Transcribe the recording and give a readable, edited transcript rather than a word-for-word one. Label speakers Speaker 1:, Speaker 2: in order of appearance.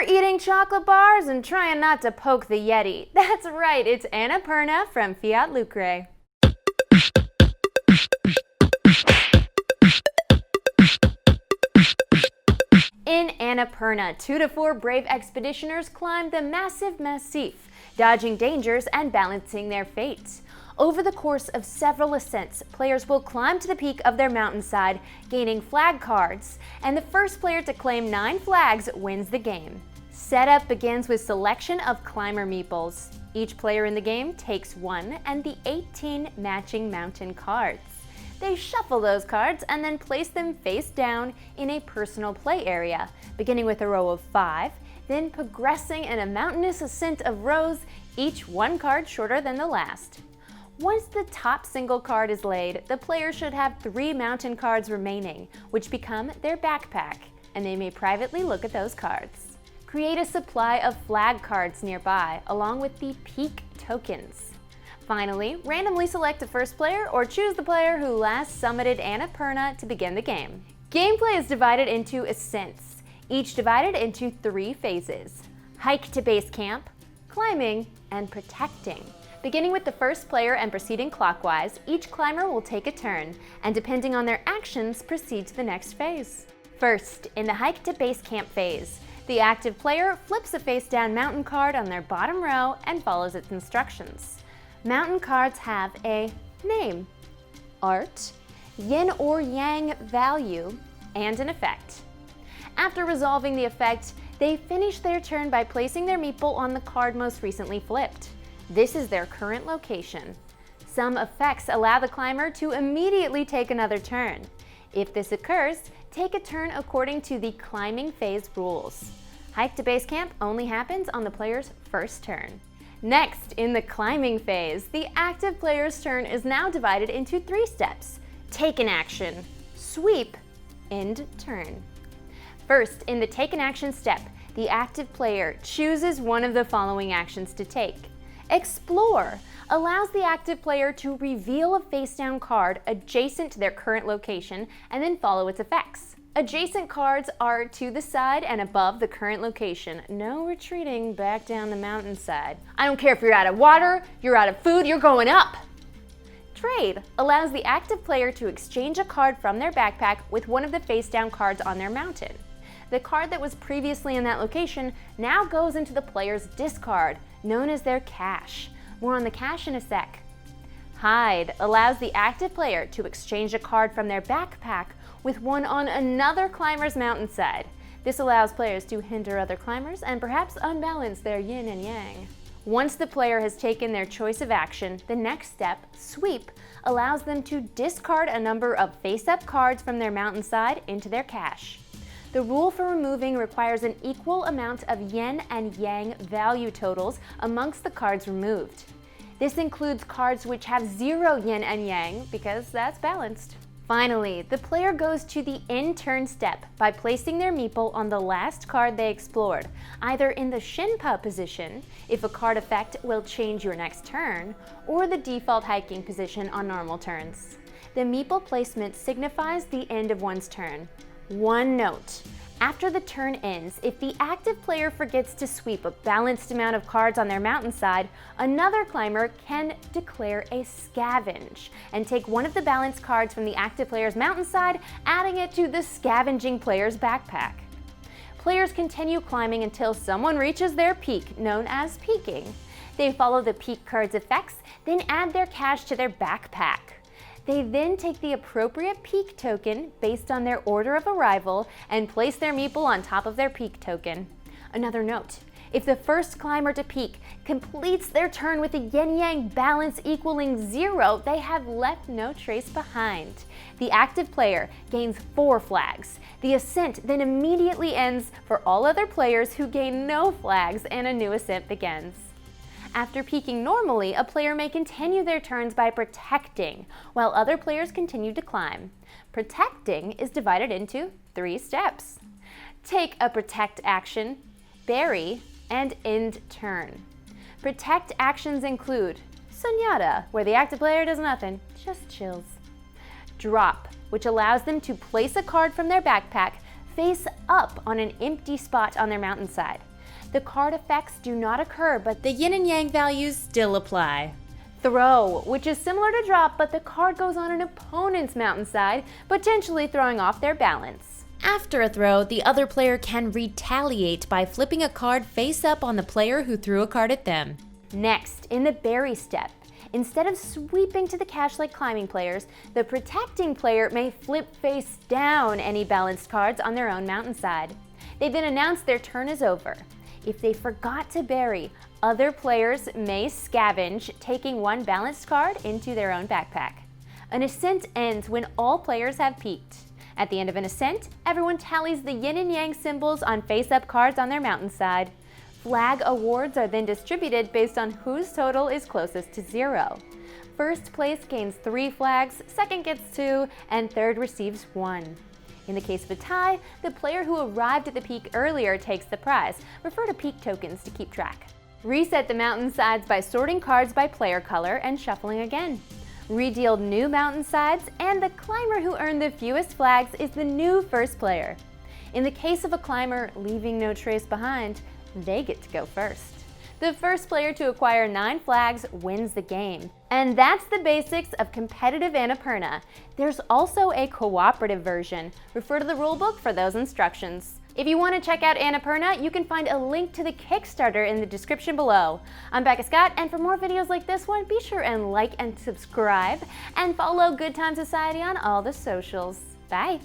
Speaker 1: you're eating chocolate bars and trying not to poke the Yeti. That's right, it's Annapurna from Fiat Lucre. In Annapurna, 2 to 4 brave expeditioners climb the massif, dodging dangers and balancing their fate. Over the course of several ascents, players will climb to the peak of their mountainside, gaining flag cards, and the first player to claim 9 flags wins the game. Setup begins with selection of climber meeples. Each player in the game takes 1 and the 18 matching mountain cards. They shuffle those cards and then place them face down in a personal play area, beginning with a row of 5, then progressing in a mountainous ascent of rows, each 1 card shorter than the last. Once the top single card is laid, the player should have 3 mountain cards remaining, which become their backpack, and they may privately look at those cards. Create a supply of flag cards nearby, along with the peak tokens. Finally, randomly select the first player or choose the player who last summited Annapurna to begin the game. Gameplay is divided into ascents, each divided into 3 phases: hike to base camp, climbing, and protecting. Beginning with the first player and proceeding clockwise, each climber will take a turn, and depending on their actions, proceed to the next phase. First, in the hike to base camp phase, the active player flips a face-down mountain card on their bottom row and follows its instructions. Mountain cards have a name, art, yin or yang value, and an effect. After resolving the effect, they finish their turn by placing their meeple on the card most recently flipped. This is their current location. Some effects allow the climber to immediately take another turn. If this occurs, take a turn according to the climbing phase rules. Hike to base camp only happens on the player's first turn. Next, in the climbing phase, the active player's turn is now divided into 3 steps: take an action, sweep, end turn. First, in the take an action step, the active player chooses one of the following actions to take. Explore allows the active player to reveal a face-down card adjacent to their current location and then follow its effects. Adjacent cards are to the side and above the current location. No retreating back down the mountainside. I don't care if you're out of water, you're out of food, you're going up. Trade allows the active player to exchange a card from their backpack with one of the face-down cards on their mountain. The card that was previously in that location now goes into the player's discard, known as their cache. More on the cache in a sec. Hide allows the active player to exchange a card from their backpack with one on another climber's mountainside. This allows players to hinder other climbers and perhaps unbalance their yin and yang. Once the player has taken their choice of action, the next step, sweep, allows them to discard a number of face-up cards from their mountainside into their cache. The rule for removing requires an equal amount of yin and yang value totals amongst the cards removed. This includes cards which have 0 yin and yang, because that's balanced. Finally, the player goes to the end turn step by placing their meeple on the last card they explored, either in the Shinpa position, if a card effect will change your next turn, or the default hiking position on normal turns. The meeple placement signifies the end of one's turn. One note: after the turn ends, if the active player forgets to sweep a balanced amount of cards on their mountainside, another climber can declare a scavenge and take one of the balanced cards from the active player's mountainside, adding it to the scavenging player's backpack. Players continue climbing until someone reaches their peak, known as peaking. They follow the peak card's effects, then add their cache to their backpack. They then take the appropriate peak token based on their order of arrival and place their meeple on top of their peak token. Another note: if the first climber to peak completes their turn with a yin-yang balance equaling 0, they have left no trace behind. The active player gains 4 flags. The ascent then immediately ends for all other players who gain no flags, and a new ascent begins. After peaking normally, a player may continue their turns by protecting, while other players continue to climb. Protecting is divided into 3 steps: take a protect action, bury, and end turn. Protect actions include Sunyata, where the active player does nothing, just chills. Drop, which allows them to place a card from their backpack face up on an empty spot on their mountainside. The card effects do not occur, but the yin and yang values still apply. Throw, which is similar to drop, but the card goes on an opponent's mountainside, potentially throwing off their balance. After a throw, the other player can retaliate by flipping a card face up on the player who threw a card at them. Next, in the bury step, instead of sweeping to the cache like climbing players, the protecting player may flip face down any balanced cards on their own mountainside. They then announce their turn is over. If they forgot to bury, other players may scavenge, taking one balanced card into their own backpack. An ascent ends when all players have peaked. At the end of an ascent, everyone tallies the yin and yang symbols on face-up cards on their mountainside. Flag awards are then distributed based on whose total is closest to 0. First place gains 3 flags, second gets 2, and third receives 1. In the case of a tie, the player who arrived at the peak earlier takes the prize. Refer to peak tokens to keep track. Reset the mountainsides by sorting cards by player color and shuffling again. Redeal new mountainsides, and the climber who earned the fewest flags is the new first player. In the case of a climber leaving no trace behind, they get to go first. The first player to acquire 9 flags wins the game. And that's the basics of competitive Annapurna. There's also a cooperative version. Refer to the rulebook for those instructions. If you want to check out Annapurna, you can find a link to the Kickstarter in the description below. I'm Becca Scott, and for more videos like this one, be sure and like and subscribe, and follow Good Time Society on all the socials. Bye!